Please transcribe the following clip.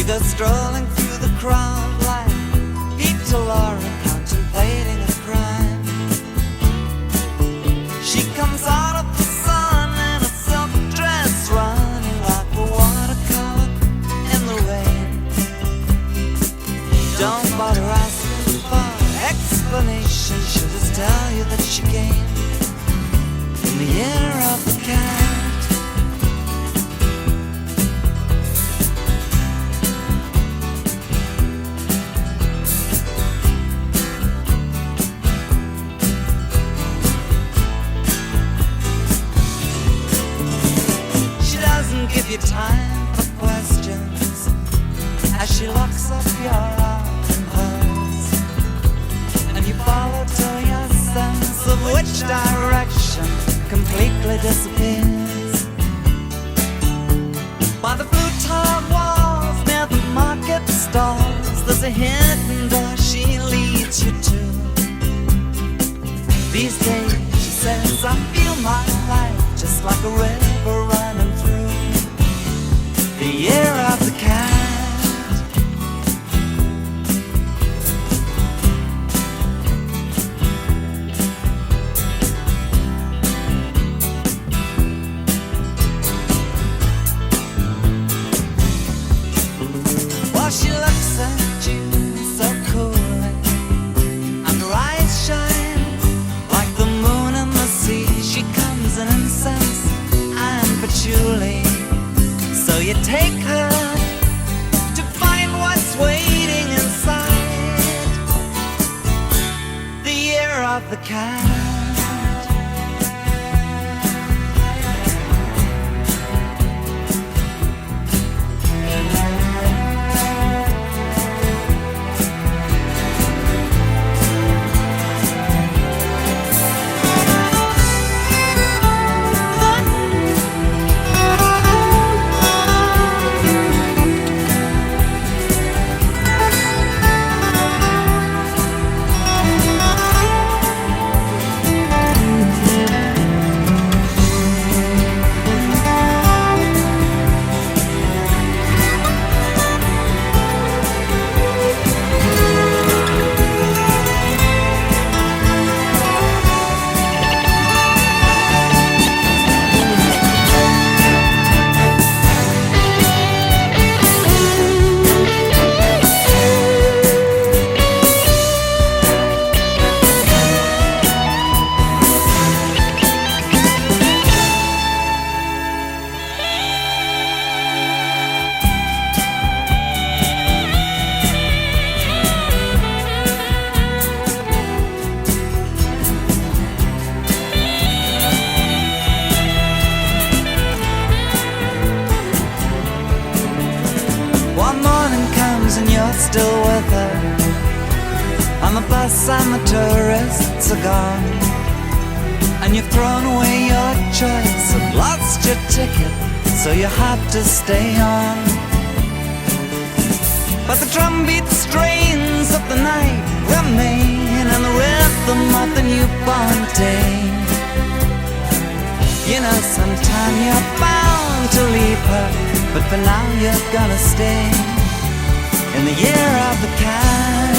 goes strolling through the crowd like Peter Laura contemplating a crime. She comes out of the sun in a silk dress, running like a watercolor in the rain. Don't bother asking for explanation, she'll just tell you that she came in the year of the cat. Give you time for questions as she locks up your arm in hers, and you follow till your sense of which direction completely disappears. By the blue tiled walls near the market stalls, there's a hidden door she leads you to. These days, she says, I feel my life just like a river running through the year of the cat. While she looks at you so coolly, and her eyes shine like the moon and the sea. She comes in incense and patchouli, so you take her to find what's waiting inside the year of the cat. And you're still with her, and the bus and the tourists are gone, and you've thrown away your choice and lost your ticket, so you have to stay on. But the drumbeat strains of the night remain, and the rhythm of the newborn day. You know sometime you're bound to leave her, but for now you're gonna stay in the year of the cat.